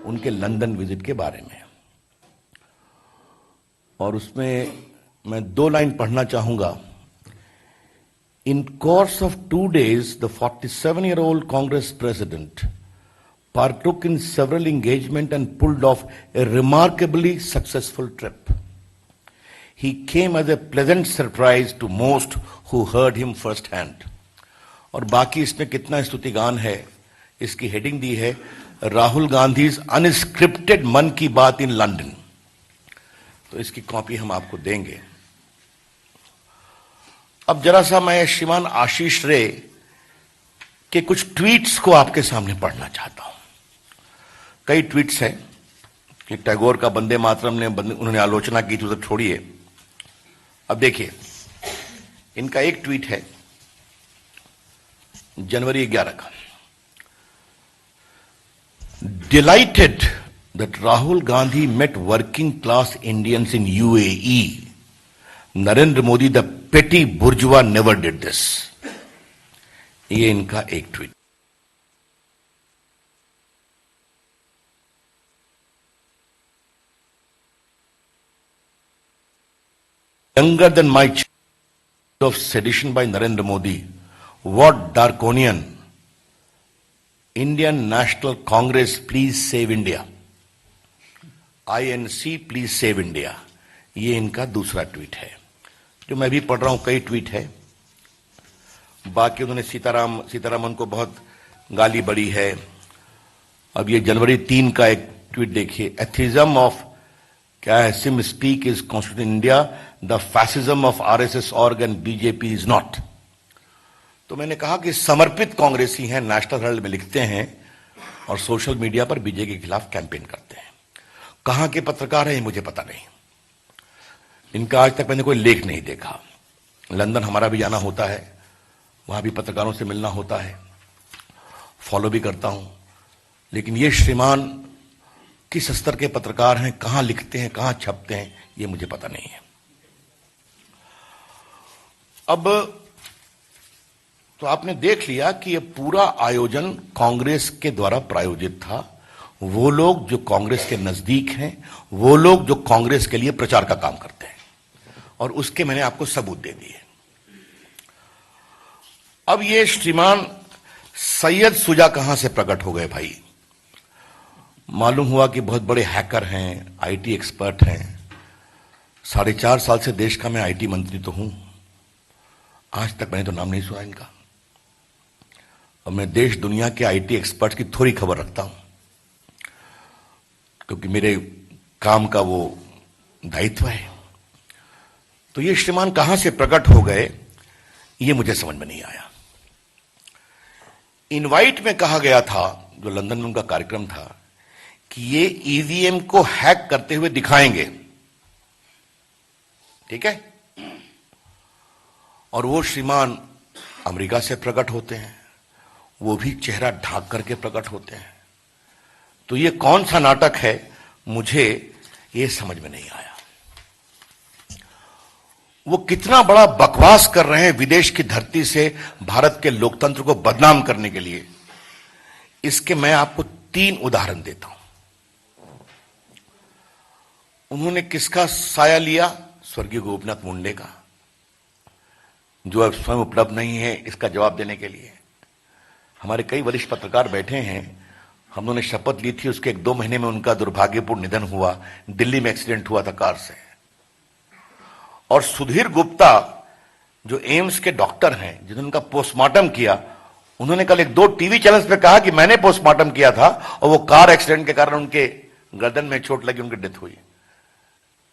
उनके London visit के बारे में, और उसमें मैं 2 लाइन पढ़ना चाहूंगा। In course of 2 days, the 47-year-old Congress president partook in several engagements and pulled off a remarkably successful trip. He came as a pleasant surprise to most who heard him first hand. और बाकी इसमें कितना स्तुतिगान है, इसकी heading दी है Rahul Gandhi's unscripted मन की बात इन लंदन। तो इसकी कॉपी हम आपको देंगे। अब जरा सा मैं श्रीमान आशीष रे के कुछ ट्वीट्स को आपके सामने पढ़ना चाहता हूं। कई ट्वीट्स हैं कि टैगोर का वंदे मातरम ने उन्होंने आलोचना की थी, उसे छोड़िए। अब देखिए, इनका एक ट्वीट है जनवरी 11 का। Delighted that Rahul Gandhi met working class Indians in UAE, Narendra Modi the petty bourgeois never did this. ये इनका एक tweet. Younger than my child of sedition by Narendra Modi, what Darkonian? Indian National Congress, please save India. INC, please save India. ये इनका दूसरा tweet है, जो मैं भी पढ़ रहा हूं। कई ट्वीट है, बाकी उन्होंने सीतारामन को बहुत गाली बड़ी है। अब ये जनवरी 3 का एक ट्वीट देखिए। एथिज्म ऑफ क्या है, SIM speak is constitution India, the fascism of RSS organ BJP is not. तो मैंने कहा कि समर्पित कांग्रेसी हैं, नेशनल हेराल्ड में लिखते हैं और सोशल मीडिया पर बीजेपी के खिलाफ कैंपेन करते हैं। कहां के पत्रकार हैं मुझे पता नहीं, इनका आज तक मैंने कोई लेख नहीं देखा। लंदन हमारा भी जाना होता है, वहां भी पत्रकारों से मिलना होता है, फॉलो भी करता हूं, लेकिन ये श्रीमान किस स्तर के पत्रकार हैं, कहां लिखते हैं, कहां छपते हैं, ये मुझे पता नहीं है। अब तो आपने देख लिया कि यह पूरा आयोजन कांग्रेस के द्वारा प्रायोजित था। वो लोग जो कांग्रेस के नजदीक हैं, वो लोग जो कांग्रेस के लिए प्रचार का काम करते हैं, और उसके मैंने आपको सबूत दे दिए। अब ये श्रीमान सैयद शुजा कहां से प्रकट हो गए भाई? मालूम हुआ कि बहुत बड़े हैकर हैं, आईटी एक्सपर्ट हैं। 4.5 साल से देश का मैं आईटी मंत्री तो हूं, आज तक मैंने तो नाम नहीं सुना इनका। और मैं देश दुनिया के आईटी एक्सपर्ट की थोड़ी खबर रखता हूं, क्योंकि मेरे काम का वो दायित्व है। तो ये श्रीमान कहां से प्रकट हो गए, ये मुझे समझ में नहीं आया। इनवाइट में कहा गया था, जो लंदन में उनका कार्यक्रम था, कि ये ईवीएम को हैक करते हुए दिखाएंगे, ठीक है। और वो श्रीमान अमेरिका से प्रकट होते हैं, वो भी चेहरा ढांक करके प्रकट होते हैं। तो ये कौन सा नाटक है, मुझे ये समझ में नहीं आया। वो कितना बड़ा बकवास कर रहे हैं विदेश की धरती से भारत के लोकतंत्र को बदनाम करने के लिए। इसके मैं आपको 3 उदाहरण देता हूं। उन्होंने किसका साया लिया? स्वर्गीय गोपीनाथ मुंडे का, जो अब स्वयं उपलब्ध नहीं है इसका जवाब देने के लिए। हमारे कई वरिष्ठ पत्रकार बैठे हैं, हम लोगों ने शपथ ली थी, उसके 1-2 महीने में उनका दुर्भाग्यपूर्ण निधन हुआ। दिल्ली में एक्सीडेंट हुआ था कार से। और सुधीर गुप्ता, जो एम्स के डॉक्टर हैं, जिन्होंने उनका पोस्टमार्टम किया, उन्होंने कल 1-2 टीवी चैनल्स पे कहा कि मैंने पोस्टमार्टम किया था और वो कार एक्सीडेंट के कारण उनके गर्दन में चोट लगी, उनकी डेथ हुई।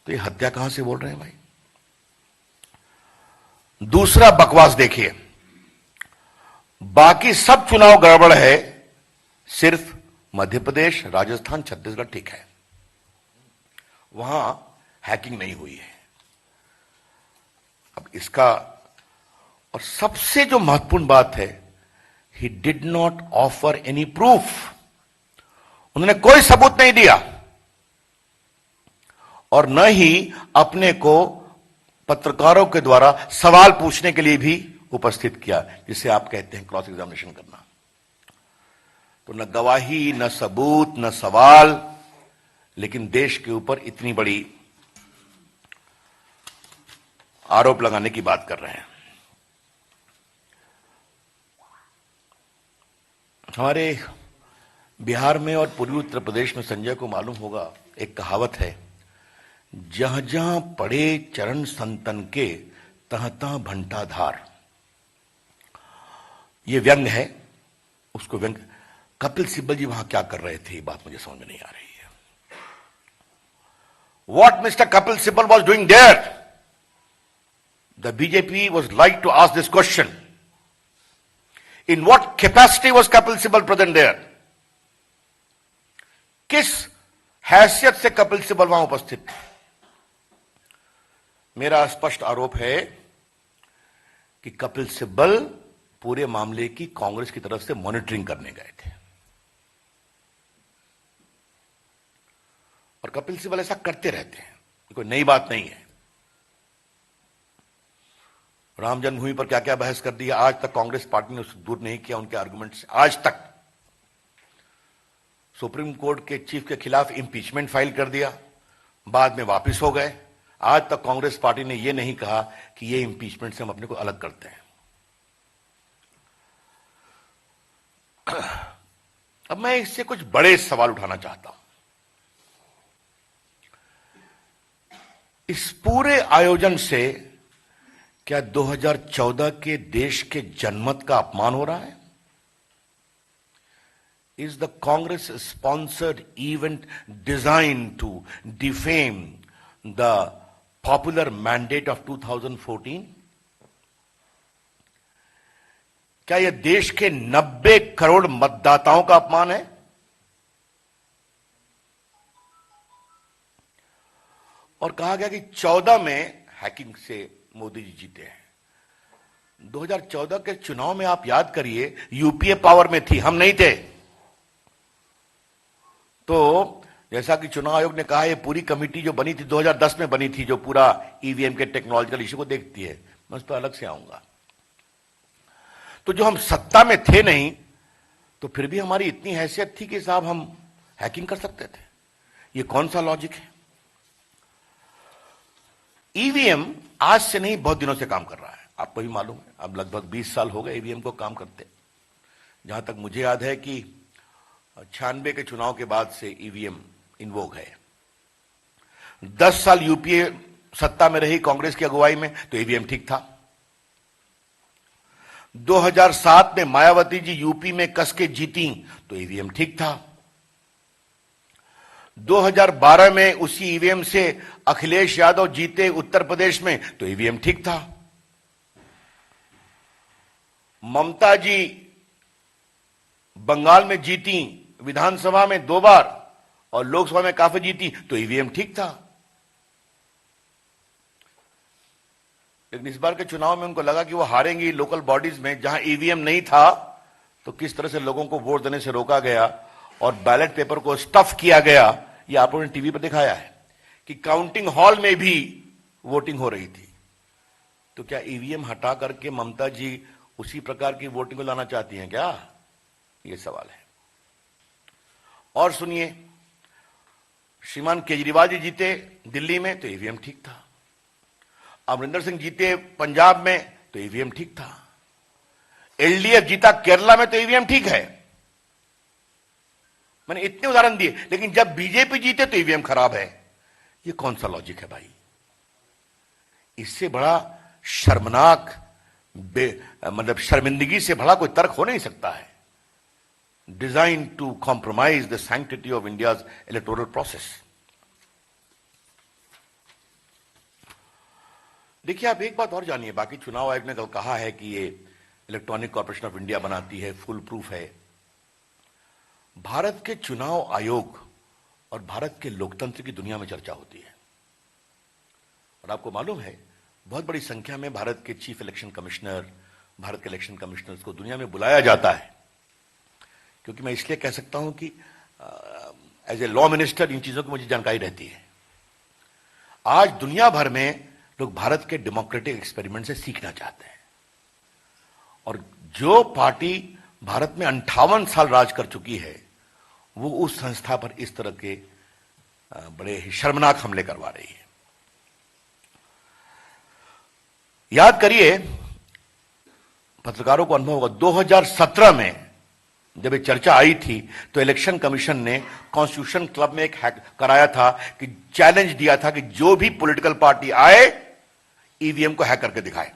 तो ये हत्या कहां से बोल रहे हैं भाई? दूसरा बकवास देखिए, बाकी सब चुनाव गड़बड़ है, सिर्फ मध्य प्रदेश, राजस्थान, छत्तीसगढ़ ठीक है, वहां हैकिंग नहीं हुई है। अब इसका, और सबसे जो महत्वपूर्ण बात है, he did not offer any proof. उन्होंने कोई सबूत नहीं दिया और न ही अपने को पत्रकारों के द्वारा सवाल पूछने के लिए भी उपस्थित किया, जिसे आप कहते हैं क्रॉस एग्जामिनेशन करना। तो न गवाही, न सबूत, न सवाल, लेकिन देश के ऊपर इतनी बड़ी आरोप लगाने की बात कर रहे हैं। हमारे बिहार में और पूर्वी उत्तर प्रदेश में संजय को मालूम होगा, एक कहावत है, जहां जहां पड़े चरण संतन के तहां तहां भंटा धार। ये व्यंग है, उसको व्यंग। कपिल सिब्बल जी वहां क्या कर रहे थे, ये बात मुझे समझ में नहीं आ रही है। What Mr. Kapil Sibal was doing there? The BJP was like to ask this question. In what capacity was Kapil Sibal present there? किस हैसियत से कपिल सिब्बल वहां उपस्थित थे? मेरा स्पष्ट आरोप है कि कपिल सिब्बल पूरे मामले की कांग्रेस की तरफ से मॉनिटरिंग करने गए थे, और कपिल सिब्बल ऐसा करते रहते हैं, कोई नई बात नहीं है। राम जन्मभूमि पर क्या क्या बहस कर दी, आज तक कांग्रेस पार्टी ने उसको दूर नहीं किया उनके आर्गुमेंट से। आज तक सुप्रीम कोर्ट के चीफ के खिलाफ इंपीचमेंट फाइल कर दिया, बाद में वापस हो गए। आज तक कांग्रेस पार्टी ने यह नहीं कहा कि यह इंपीचमेंट से हम अपने को अलग करते हैं। अब मैं इससे कुछ बड़े सवाल उठाना चाहता हूं। इस पूरे आयोजन से क्या 2014 के देश के जनमत का अपमान हो रहा है? Is the Congress sponsored event designed to defame the popular mandate of 2014? क्या यह देश के 90 करोड़ मतदाताओं का अपमान है? और कहा गया कि 14 में हैकिंग से मोदी जी जीते हैं। 2014 के चुनाव में आप याद करिए, यूपीए पावर में थी, हम नहीं थे। तो जैसा कि चुनाव आयोग ने कहा, ये पूरी कमेटी जो बनी थी 2010 में बनी थी, जो पूरा ईवीएम के टेक्नोलॉजिकल इश्यू को देखती है, मैं उस पर अलग से आऊंगा। तो जो हम सत्ता में थे नहीं, तो फिर भी हमारी इतनी हैसियत थी कि साहब हम हैकिंग कर सकते थे। ये कौन सा लॉजिक है? ईवीएम आज से नहीं, बहुत दिनों से काम कर रहा है, आपको भी मालूम है। अब लगभग 20 साल हो गए ईवीएम को काम करते। जहां तक मुझे याद है कि 96 के चुनाव के बाद से ईवीएम इन्वोग है। 10 साल यूपीए सत्ता में रही कांग्रेस की अगुवाई में, तो ईवीएम ठीक था। 2007 में मायावती जी यूपी में कस के जीती, तो ईवीएम ठीक था। 2012 में उसी ईवीएम से अखिलेश यादव जीते उत्तर प्रदेश में, तो ईवीएम ठीक था। ममता जी बंगाल में जीती, विधानसभा में 2 बार और लोकसभा में काफी जीती, तो ईवीएम ठीक था। लेकिन इस बार के चुनाव में उनको लगा कि वो हारेंगी लोकल बॉडीज में, जहां ईवीएम नहीं था, तो किस तरह से लोगों को वोट देने से रोका गया और बैलेट पेपर को स्टफ किया गया। ये आप लोगों ने टीवी पर दिखाया है कि काउंटिंग हॉल में भी वोटिंग हो रही थी। तो क्या ईवीएम हटा करके ममता जी उसी प्रकार की वोटिंग को लाना चाहती हैं क्या? ये सवाल है। और सुनिए, श्रीमान केजरीवाल जी जीते दिल्ली में, तो ईवीएम ठीक था। अमरिंदर सिंह जीते पंजाब में, तो ईवीएम ठीक था। एलडीएफ जीता केरला में, तो ईवीएम ठीक है। मैंने इतने उदाहरण दिए, लेकिन जब बीजेपी जीते तो ईवीएम खराब है। ये कौन सा लॉजिक है भाई? इससे बड़ा शर्मनाक, मतलब शर्मिंदगी से बड़ा कोई तर्क हो नहीं सकता है। Design to compromise the sanctity of India's electoral process. देखिए, आप एक बात और जानिए, बाकी चुनाव आयोग ने कल कहा है कि ये इलेक्ट्रॉनिक कॉर्पोरेशन ऑफ इंडिया बनाती है, फुल प्रूफ है। भारत के चुनाव आयोग और भारत के लोकतंत्र की दुनिया में चर्चा होती है। और आपको मालूम है, बहुत बड़ी संख्या में भारत के चीफ इलेक्शन कमिश्नर, भारत के इलेक्शन कमिश्नर्स को दुनिया में बुलाया जाता है। क्योंकि मैं इसलिए कह सकता हूं कि एज ए लॉ मिनिस्टर इन चीजों की मुझे जानकारी रहती है। आज दुनिया भर में लोग भारत के डेमोक्रेटिक एक्सपेरिमेंट से सीखना चाहते हैं, और जो पार्टी भारत में 58 साल राज कर चुकी है, वो उस संस्था पर इस तरह के बड़े ही शर्मनाक हमले करवा रही है। याद करिए, पत्रकारों को अनुभव होगा, 2017 में जब ये चर्चा आई थी तो इलेक्शन कमीशन ने कॉन्स्टिट्यूशन क्लब में एक हैक कराया था कि चैलेंज दिया था कि जो भी पॉलिटिकल पार्टी आए ईवीएम को हैक करके दिखाए।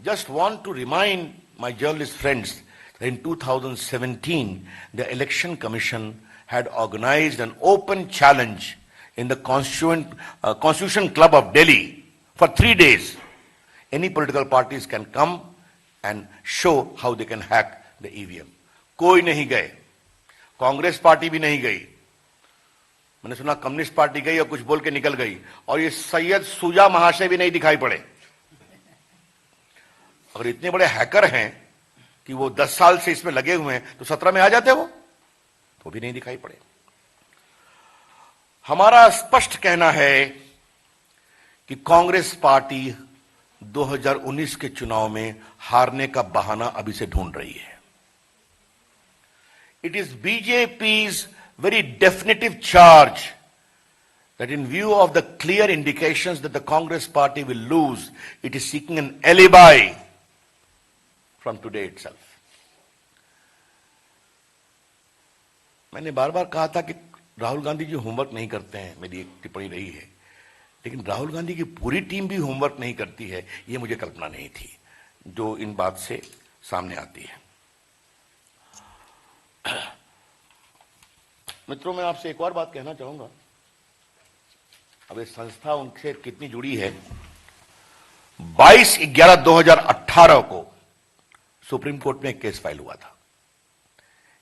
Just want to remind my journalist friends that in 2017 the election commission had organized an open challenge in the constitution club of Delhi for 3 days. Any political parties can come and show how they can hack the EVM. कोई नहीं गए, Congress party भी नहीं गई, मैंने सुना communist party गई और कुछ बोल के निकल गई, और ये सैयद सुजा महाशय भी नहीं दिखाई पड़े। अगर इतने बड़े हैकर हैं कि वो 10 साल से इसमें लगे हुए हैं तो 17 में आ जाते वो, तो भी नहीं दिखाई पड़े। हमारा स्पष्ट कहना है कि कांग्रेस पार्टी 2019 के चुनाव में हारने का बहाना अभी से ढूंढ रही है। It is BJP's very definitive charge that in view of the clear indications that the Congress party will lose, it is seeking an alibi from today itself. मैंने बार बार कहा था कि राहुल गांधी जी होमवर्क नहीं करते हैं, मेरी एक टिप्पणी रही है, लेकिन राहुल गांधी की पूरी टीम भी होमवर्क नहीं करती है, ये मुझे कल्पना नहीं थी, जो इन बात से सामने आती है। मित्रों, मैं आपसे एक और बात कहना चाहूंगा। अब ये संस्था उनसे कितनी जुड़ी है। 22/11/2018 को सुप्रीम कोर्ट में एक केस फाइल हुआ था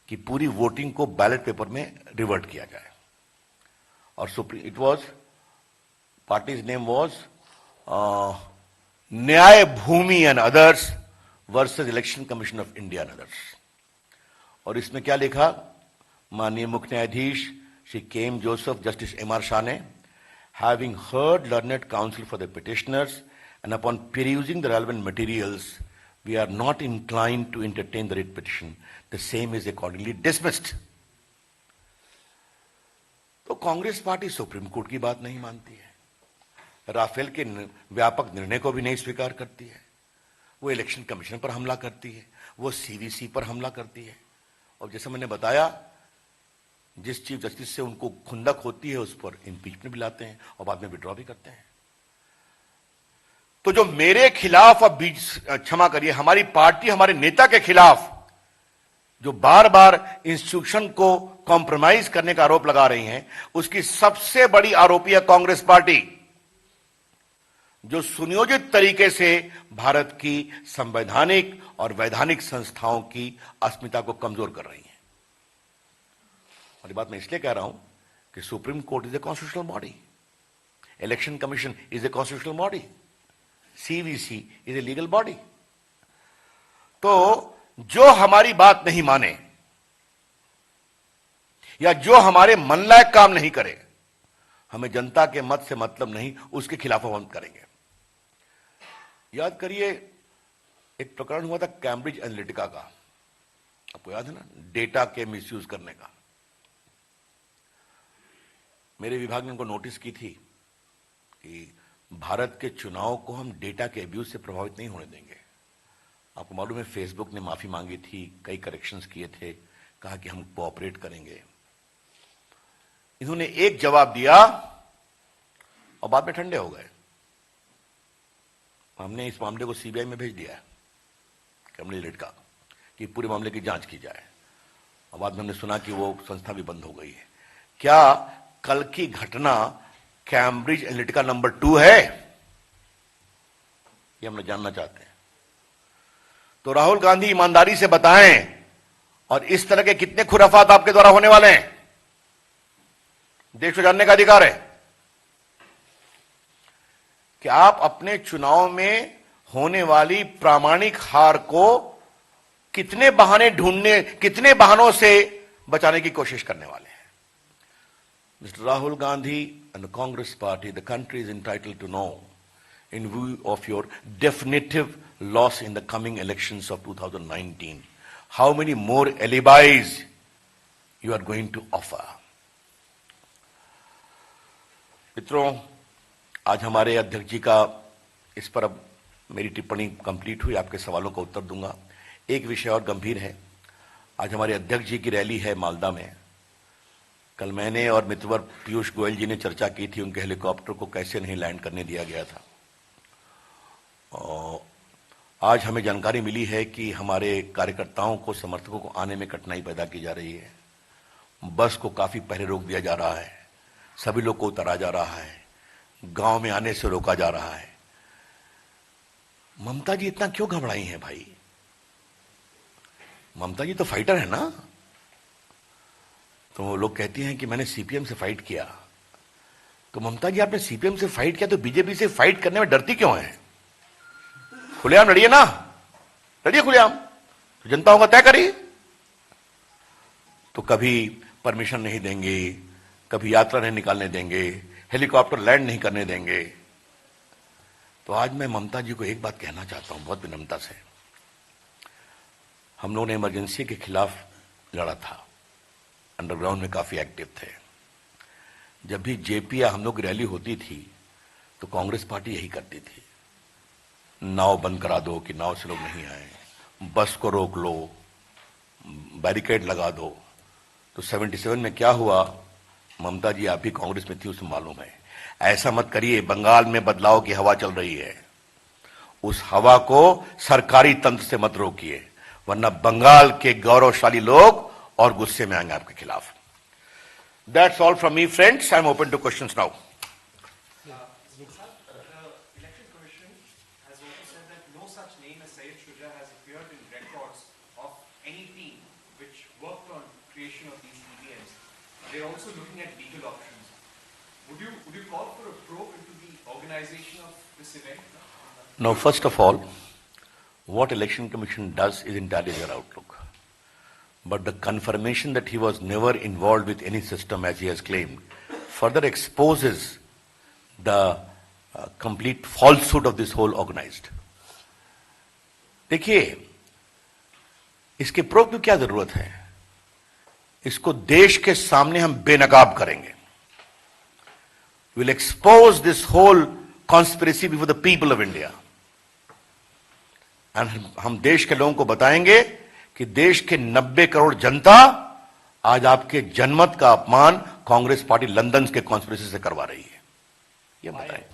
कि पूरी वोटिंग को बैलेट पेपर में रिवर्ट किया जाए, और it was parties name was Nyay Bhoomi and others versus election commission of India and others. और इसमें क्या लिखा, माननीय मुख्य न्यायाधीश Shri K M Joseph, justice M R Shah ने, having heard learned counsel for the petitioners and upon perusing the relevant materials, we are not inclined to entertain the writ petition. The same is accordingly dismissed. तो Congress party supreme court की बात नहीं मानती है, Rafale के व्यापक निर्णय को भी नहीं स्वीकार करती है, वो इलेक्शन कमीशन पर हमला करती है, वो सीवीसी पर हमला करती है, और जैसे मैंने बताया, जिस चीफ जस्टिस से उनको खुंदक होती है उस पर इंपीचमेंट भी लाते हैं और बाद में विड्रॉ भी करते हैं। तो जो मेरे खिलाफ, अब क्षमा करिए, हमारी पार्टी, हमारे नेता के खिलाफ जो बार बार इंस्टीट्यूशन को कॉम्प्रोमाइज करने का आरोप लगा रही हैं, उसकी सबसे बड़ी आरोपी है कांग्रेस पार्टी, जो सुनियोजित तरीके से भारत की संवैधानिक और वैधानिक संस्थाओं की अस्मिता को कमजोर कर रही है। और ये बात मैं इसलिए कह रहा हूं कि supreme court is a constitutional body, election commission is a constitutional body, CVC is a legal body. तो जो हमारी बात नहीं माने या जो हमारे मन लायक काम नहीं करे, हमें जनता के मत से मतलब नहीं, उसके खिलाफ हम करेंगे। याद करिए, एक प्रकरण हुआ था कैम्ब्रिज एनालिटिका का, आपको याद है ना, डेटा के मिसयूज करने का। मेरे विभाग ने उनको नोटिस की थी कि भारत के चुनाव को हम डेटा के अब्यूज से प्रभावित नहीं होने देंगे। आपको मालूम है, फेसबुक ने माफी मांगी थी, कई करेक्शंस किए थे, कहा कि हम कोऑपरेट करेंगे। इन्होंने एक जवाब दिया और बाद में ठंडे हो गए। हमने इस मामले को सीबीआई में भेज दिया है, कैम्ब्रिज एनालिटिका, कि पूरे मामले की जांच की जाए, और बाद में हमने सुना कि वो संस्था भी बंद हो गई है। क्या कल की घटना कैम्ब्रिज एनालिटिका नंबर 2 है? ये हम जानना चाहते हैं। तो राहुल गांधी ईमानदारी से बताएं, और इस तरह के कितने खुराफात आपके द्वारा होने वाले हैं, देश को जानने का अधिकार है कि आप अपने चुनाव में होने वाली प्रामाणिक हार को कितने बहाने ढूंढने, कितने बहानों से बचाने की कोशिश करने वाले हैं। Mr. Rahul Gandhi and the Congress Party, the country is entitled to know, in view of your definitive loss in the coming elections of 2019, how many more alibis you are going to offer? मित्रों, आज हमारे अध्यक्ष जी का इस पर अब मेरी टिप्पणी कंप्लीट हुई, आपके सवालों का उत्तर दूंगा। एक विषय और गंभीर है। आज हमारे अध्यक्ष जी की रैली है मालदा में। कल मैंने और मित्रवर पीयूष गोयल जी ने चर्चा की थी उनके हेलीकॉप्टर को कैसे नहीं लैंड करने दिया गया था। और आज हमें जानकारी मिली है कि हमारे कार्यकर्ताओं को, समर्थकों को आने में कठिनाई पैदा की जा रही है। बस को काफी पहले रोक दिया जा रहा है, सभी लोग को उतारा जा रहा है, गांव में आने से रोका जा रहा है। ममता जी इतना क्यों घबराई हैं भाई? ममता जी तो फाइटर है ना। तो लोग कहती हैं कि मैंने सीपीएम से फाइट किया। तो ममता जी, आपने सीपीएम से फाइट किया तो बीजेपी से फाइट करने में डरती क्यों है? खुलेआम लड़िए ना, लड़िए खुलेआम, तो जनता होगा तय करिए। तो कभी परमिशन नहीं देंगे, कभी यात्रा नहीं निकालने देंगे, हेलीकॉप्टर लैंड नहीं करने देंगे। तो आज मैं ममता जी को एक बात कहना चाहता हूं बहुत विनम्रता से। हम लोगों ने इमरजेंसी के खिलाफ लड़ा था, अंडरग्राउंड में काफी एक्टिव थे। जब भी जेपी या हम लोग की रैली होती थी तो कांग्रेस पार्टी यही करती थी, नाव बंद करा दो कि नाव से लोग नहीं आए, बस को रोक लो, बैरिकेड लगा दो। तो 77 में क्या हुआ, ममता जी आप भी कांग्रेस में थी, उसे मालूम है। ऐसा मत करिए, बंगाल में बदलाव की हवा चल रही है, उस हवा को सरकारी तंत्र से मत रोकिए, वरना बंगाल के गौरवशाली लोग और गुस्से में आएंगे आपके खिलाफ। That's all from me, friends. I'm open to questions now. The Election Commission has also said that no such name as Syed Shuja has appeared in records of any team which worked on creation of these EVMs. They're also looking at legal options. Would you call for a probe into the organization of this event? Now, first of all, what Election Commission does is entirely their outlook. But the confirmation that he was never involved with any system, as he has claimed, further exposes the complete falsehood of this whole organized. देखिए, इसके proof की क्या जरूरत है? इसको देश के सामने हम बेनकाब करेंगे. We'll expose this whole conspiracy before the people of India. And हम देश के लोगों को बताएंगे कि देश के 90 करोड़ जनता आज आपके जनमत का अपमान कांग्रेस पार्टी लंदन के कॉन्स्पिरेसी से करवा रही है. ये बताएं.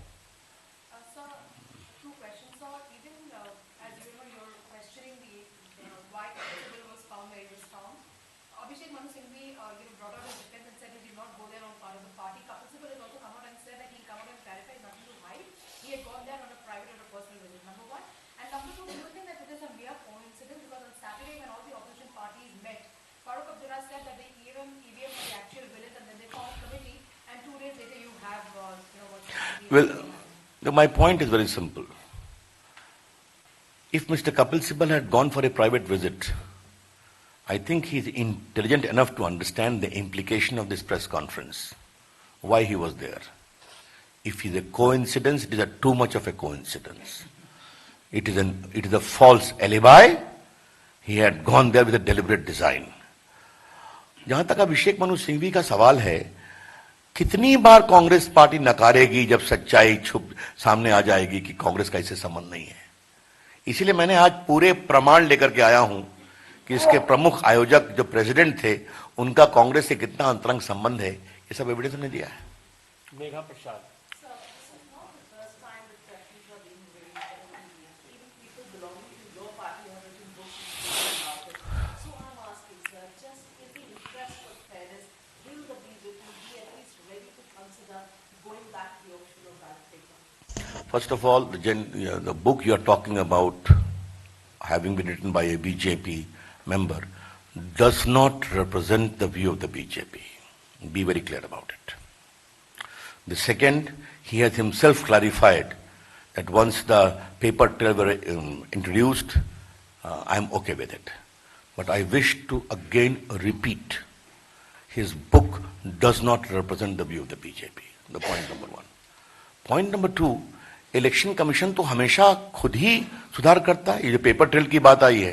Well, my point is very simple. If Mr. Kapil Sibal had gone for a private visit, I think he's intelligent enough to understand the implication of this press conference, why he was there. If it's a coincidence, it is too much of a coincidence. It is a false alibi. He had gone there with a deliberate design. जहां तक अभिषेक मनु सिंघवी का सवाल है, कितनी बार Congress party नकारेगी जब सच्चाई छुप सामने आ जाएगी कि कांग्रेस का इससे संबंध नहीं है. इसीलिए मैंने आज पूरे प्रमाण लेकर के आया हूं कि इसके प्रमुख आयोजक जो प्रेसिडेंट थे उनका कांग्रेस से कितना अंतरंग संबंध है, ये सब एविडेंस हमने दिया है. मेघा प्रसाद. First of all, the book you are talking about, having been written by a BJP member, does not represent the view of the BJP. Be very clear about it. The second, he has himself clarified that once the paper trail were introduced, I am okay with it. But I wish to again repeat, his book does not represent the view of the BJP. The point number one. Point number two, election commission तो हमेशा खुद ही सुधार करता है. ये जो paper trail की बात आई है,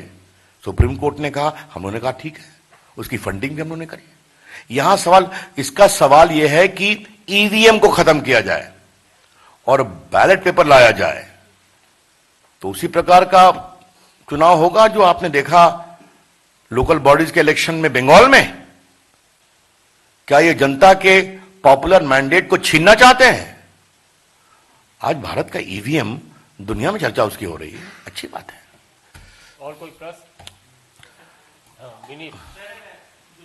सुप्रीम कोर्ट ने कहा, हम लोगों ने कहा ठीक है, उसकी फंडिंग भी हम लोगों ने करी। यहां सवाल, इसका सवाल यह है कि ईवीएम को खत्म किया जाए और बैलेट पेपर लाया जाए, तो उसी प्रकार का चुनाव होगा जो आपने देखा लोकल बॉडीज के इलेक्शन में बंगाल में। क्या ये जनता के पॉपुलर मैंडेट को छीनना चाहते हैं? आज भारत का ईवीएम दुनिया में चर्चा उसकी हो रही है, अच्छी बात है। और कोई प्रश्न? विनीत। जो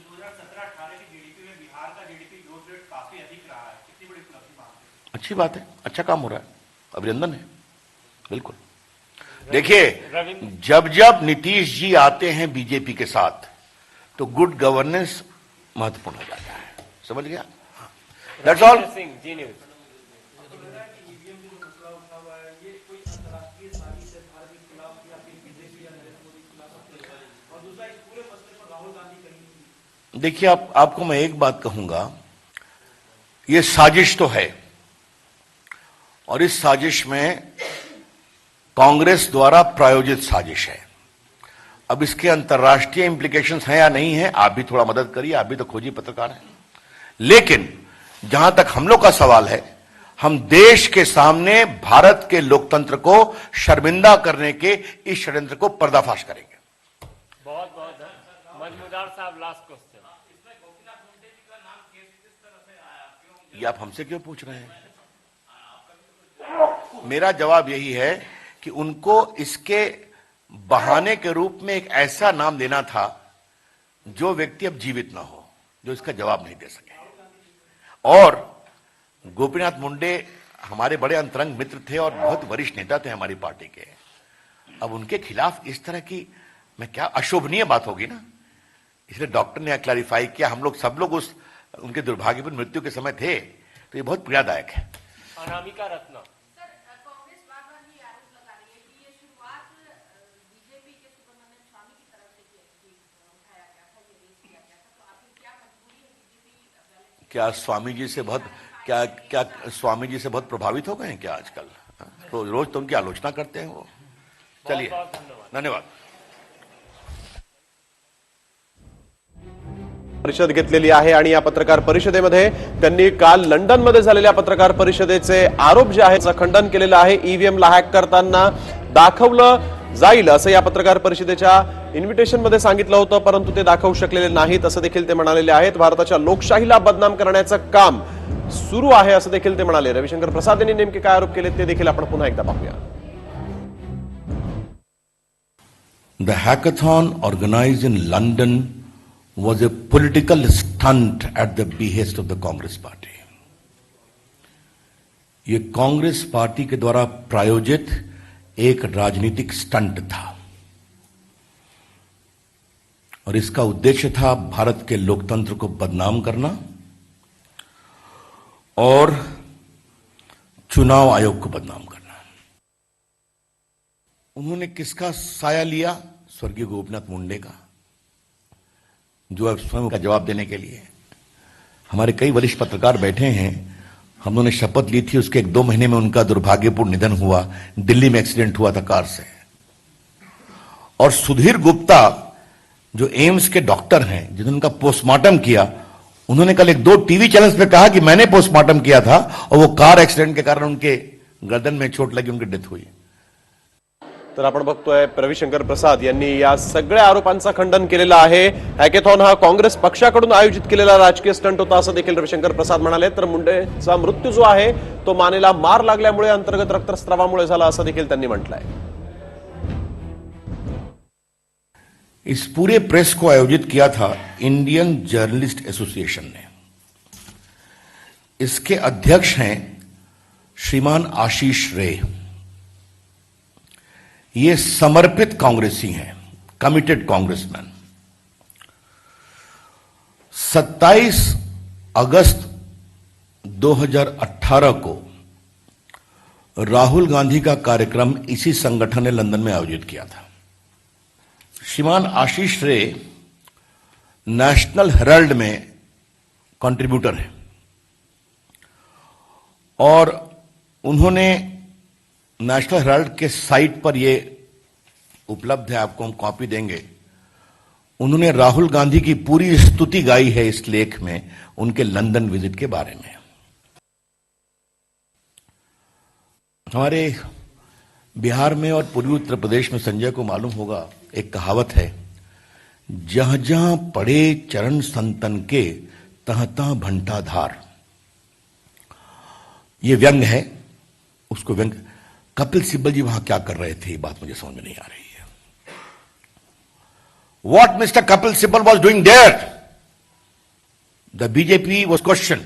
2017-18 की जीडीपी में बिहार का जीडीपी ग्रोथ रेट काफी अधिक रहा है, कितनी बड़ी उपलब्धि मानते हैं? अच्छी बात है, अच्छा काम हो रहा है, अभिनंदन है, बिल्कुल। देखिए, जब जब नीतीश जी आते हैं बीजेपी के साथ तो गुड गवर्नेंस महत्वपूर्ण हो जाता है, समझ गया? That's all. Singh Zee news. देखिए, आपको मैं एक बात कहूंगा, यह साजिश तो है और इस साजिश में कांग्रेस द्वारा प्रायोजित साजिश है। अब इसके अंतर्राष्ट्रीय इंप्लीकेशंस हैं या नहीं है, आप भी थोड़ा मदद करिए, आप भी तो खोजी पत्रकार हैं। लेकिन जहां तक हम लोग का सवाल है, हम देश के सामने भारत के लोकतंत्र को शर्मिंदा करने के इस षड्यंत्र को पर्दाफाश करेंगे। बहुत बहुत मजमूदार साहब, लास्ट क्वेश्चन। ये आप हमसे क्यों पूछ रहे हैं? मेरा जवाब यही है कि उनको इसके बहाने के रूप में एक ऐसा नाम देना था जो व्यक्ति अब जीवित ना हो, जो इसका जवाब नहीं दे सके। और गोपीनाथ मुंडे हमारे बड़े अंतरंग मित्र थे और बहुत वरिष्ठ नेता थे हमारी पार्टी के। अब उनके खिलाफ इस तरह की मैं क्या अशोभनीय बात होगी ना, इसलिए डॉक्टर ने क्लैरिफाई किया। हम लोग सब लोग उस उनके दुर्भाग्यपूर्ण मृत्यु के समय थे, तो ये बहुत पीड़ादायक है। अनामिका रत्न। कांग्रेस बार-बार ये आरोप लगा रही है कि ये शुरुआत बीजेपी के सुब्रमण्यम स्वामी की तरफ से उठाया गया था, ये रेस किया गया था, तो आखिर क्या मजबूरी है बीजेपी? क्या स्वामी जी से बहुत प्रभावित हो गए हैं क्या आजकल? रोज तो उनकी आलोचना करते हैं वो। चलिए, धन्यवाद। परिषद घेतलेली आहे आणि या पत्रकार परिषदेमध्ये त्यांनी काल लंडनमध्ये झालेल्या पत्रकार परिषदेचे आरोप जे आहेत त्याचं खंडन केलेलं आहे। ईव्हीएमला हॅक करताना दाखवलं जाईल असं या पत्रकार परिषदेच्या इन्व्हिटेशन मध्ये सांगितलं होतं, परंतु ते दाखवू शकलेले नाहीत असं देखील ते म्हणालेले आहेत। भारताच्या लोकशाहीला बदनाम करण्याचं काम सुरू आहे असं देखील ते म्हणाले। रविशंकर प्रसाद यांनी नेमके काय आरोप केले ते देखील आपण पुन्हा एकदा पाहूया। The hackathon organized in London was a political stunt at the behest of the Congress party. ये कांग्रेस पार्टी के द्वारा प्रायोजित एक राजनीतिक स्टंट था और इसका उद्देश्य था भारत के लोकतंत्र को बदनाम करना और चुनाव आयोग को बदनाम करना। उन्होंने किसका साया लिया? स्वर्गीय गोपीनाथ मुंडे का, जो अब स्वयं का जवाब देने के लिए हमारे कई वरिष्ठ पत्रकार बैठे हैं। हम लोगों ने शपथ ली थी, उसके 1-2 महीने में उनका दुर्भाग्यपूर्ण निधन हुआ। दिल्ली में एक्सीडेंट हुआ था कार से। और सुधीर गुप्ता जो एम्स के डॉक्टर हैं, जिन्होंने उनका पोस्टमार्टम किया, उन्होंने कल 1-2 टीवी चैनल्स पे कहा कि मैंने पोस्टमार्टम किया था और वो कार एक्सीडेंट के कारण उनके गर्दन में चोट लगी, उनकी डेथ हुई। तर आपण बघतोय रविशंकर प्रसाद यांनी या सगळ्या आरोपांचं खंडन केलेलं आहे। हॅकेथॉन हा काँग्रेस पक्षाकडून आयोजित केलेला राजकीय स्टंट होता असं देखील रविशंकर प्रसाद म्हणाले। तर मुंडेचा मृत्यू जो आहे तो मानेला मार लागल्यामुळे अंतर्गत रक्तस्रावामुळे झाला असं देखील त्यांनी म्हटलंय। इस पूरे प्रेस को आयोजित किया था इंडियन जर्नलिस्ट एसोसिएशन ने। इसके अध्यक्ष हैं श्रीमान आशीष रे। ये समर्पित कांग्रेसी हैं, कमिटेड कांग्रेसमैन। 27 अगस्त 2018 को राहुल गांधी का कार्यक्रम इसी संगठन ने लंदन में आयोजित किया था। श्रीमान आशीष रे नेशनल हेराल्ड में कंट्रीब्यूटर है और उन्होंने नेशनल हेराल्ड के साइट पर ये उपलब्ध है, आपको हम कॉपी देंगे, उन्होंने राहुल गांधी की पूरी स्तुति गाई है इस लेख में उनके लंदन विजिट के बारे में। हमारे बिहार में और पूर्वी उत्तर प्रदेश में संजय को मालूम होगा, एक कहावत है, जहां जहां पड़े चरण संतन के तहां तहां भंटा धार। ये व्यंग है, उसको व्यंग। कपिल सिब्बल जी वहां क्या कर रहे थे, ये बात मुझे समझ में नहीं आ रही है। What Mr. Kapil Sibal was doing there? The BJP was questioned.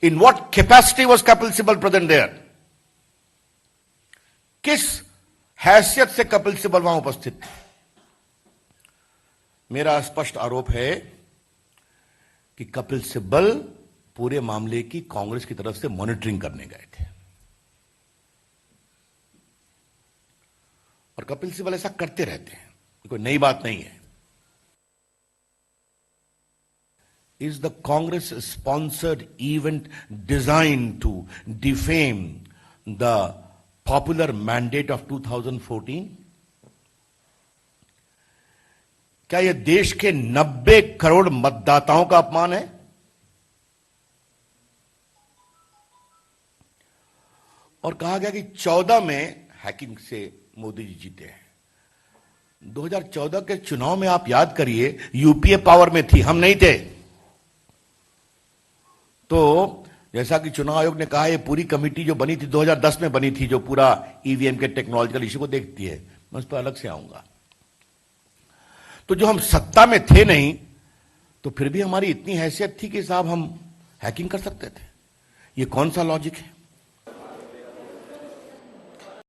In what capacity was Kapil Sibal present there? किस हैसियत से कपिल सिब्बल वहां उपस्थित थे? मेरा स्पष्ट आरोप है कि कपिल सिब्बल पूरे मामले की कांग्रेस की तरफ से मॉनिटरिंग करने गए थे, और कपिल सिब्बल ऐसा करते रहते हैं, कोई नई बात नहीं है। Is the Congress sponsored event designed to defame the popular mandate of 2014? क्या यह देश के 90 करोड़ मतदाताओं का अपमान है? और कहा गया कि 14 में हैकिंग से मोदी जी जीते हैं। 2014 के चुनाव में आप याद करिए, यूपीए पावर में थी, हम नहीं थे। तो जैसा कि चुनाव आयोग ने कहा, ये पूरी कमेटी जो बनी थी 2010 में बनी थी, जो पूरा ईवीएम के टेक्नोलॉजिकल इश्यू को देखती है, मैं उस पर अलग से आऊंगा। तो जो हम सत्ता में थे नहीं, तो फिर भी हमारी इतनी हैसियत थी कि साहब हम हैकिंग कर सकते थे। ये कौन सा लॉजिक है?